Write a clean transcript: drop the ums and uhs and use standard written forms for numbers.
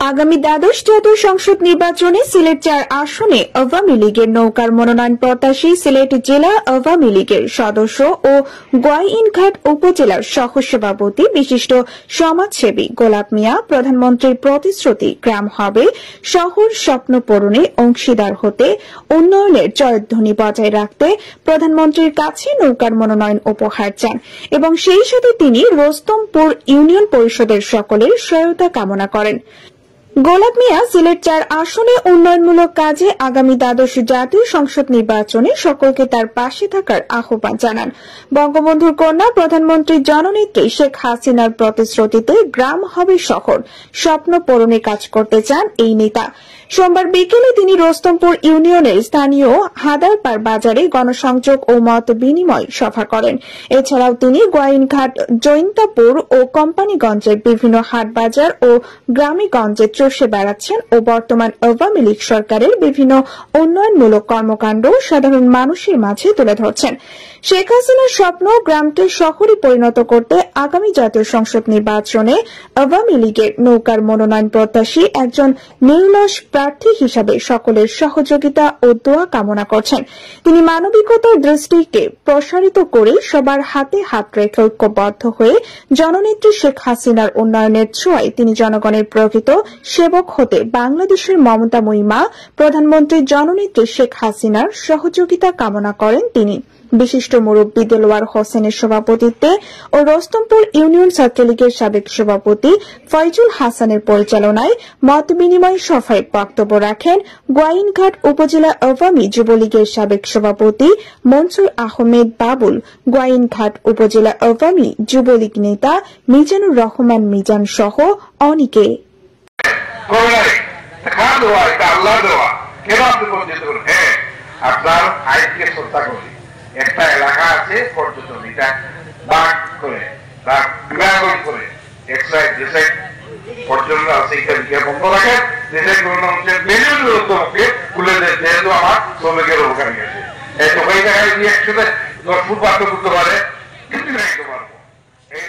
আগামী দ্বাদশ জাতীয় সংসদ নির্বাচনে সিলেট ৪ আসনে আওয়ামী লীগের নৌকার মনোনয়ন প্রত্যাশী সিলেট জেলা আওয়ামী লীগের সদস্য ও গোয়াইনঘাট উপজেলার সহসভাপতি বিশিষ্ট সমাজসেবী গোলাপ মিয়া প্রধানমন্ত্রীর প্রতিশ্রুতি গ্রাম হবে শহর স্বপ্ন পূরণে অংশীদার হতে উন্নয়নের জয়ধ্বনি বজায় রাখতে প্রধানমন্ত্রীর কাছে নৌকার মনোনয়ন উপহার চান এবং সেই সাথে তিনি রোস্তমপুর ইউনিয়ন পরিষদের সকলের সহায়তা কামনা করেন। গোলাপ মিয়া সিলেট ৪ আসনে উন্নয়নমূলক কাজে আগামী দ্বাদশ জাতীয় সংসদ নির্বাচনে সকলকে তার পাশে থাকার আহ্বান জানান। বঙ্গবন্ধুর কন্যা প্রধানমন্ত্রী জননেত্রী শেখ হাসিনার প্রতিশ্রুতিতে গ্রাম হবে শহর স্বপ্ন পূরণে কাজ করতে চান এই নেতা। সোমবার বিকেলে তিনি রোস্তমপুর ইউনিয়নের স্থানীয় হাদারপাড় বাজারে গণসংযোগ ও মত বিনিময় সভা করেন। এছাড়াও তিনি গোয়াইনঘাট, জৈন্তাপুর ও কোম্পানিগঞ্জের বিভিন্ন হাট বাজার ও গ্রামে গঞ্জে চষে বেড়াচ্ছেন ও বর্তমান আওয়ামী লীগ সরকারের বিভিন্ন উন্নয়নমূলক কর্মকাণ্ড সাধারণ মানুষের মাঝে তুলে ধরছেন। শেখ হাসিনার স্বপ্ন গ্রামকে শহরে পরিণত করতে আগামী জাতীয় সংসদ নির্বাচনে আওয়ামী লীগের নৌকার মনোনয়ন প্রত্যাশী একজন নির্লস প্রার্থী হিসাবে সকলের সহযোগিতা ও দোয়া কামনা করছেন। তিনি মানবিকতার দৃষ্টিকে প্রসারিত করে সবার হাতে হাত রেখে ঐক্যবদ্ধ হয়ে জননেত্রী শেখ হাসিনার উন্নয়নের ছোঁয়ায় তিনি জনগণের প্রকৃত সেবক হতে বাংলাদেশের মমতাময়ী মা প্রধানমন্ত্রী জননেত্রী শেখ হাসিনার সহযোগিতা কামনা করেন তিনি। বিশিষ্ট মুরব্বী দেলোয়ার হোসেনের সভাপতিত্বে ও রোস্তমপুর ইউনিয়ন ছাত্রলীগের সাবেক সভাপতি ফয়জুল হাসানের পরিচালনায় মত বিনিময় সভায় বক্তব্য রাখেন গোয়াইনঘাট উপজেলা আওয়ামী যুবলীগের সাবেক সভাপতি মনসুর আহমেদ বাবুল, গোয়াইনঘাট উপজেলা আওয়ামী যুবলীগ নেতা মিজানুর রহমান মিজান সহ অনেকে। আপনার আইনকে শ্রদ্ধা করি। একটা এলাকা আছে পর্যটন, এটা বাঘ করে বিভাগন করে দেশের পর্যটন আছে, এটা বন্ধ রাখেন। দেশের বিভিন্ন অংশের মিলিয়ন লোককে খুলে দেয়, যেহেতু আমার শ্রমিকের উপকার গেছে। এই তো ওই জায়গায় একসাথে 10 ফুট বাধ্য করতে পারে, কিন্তু পারবো এই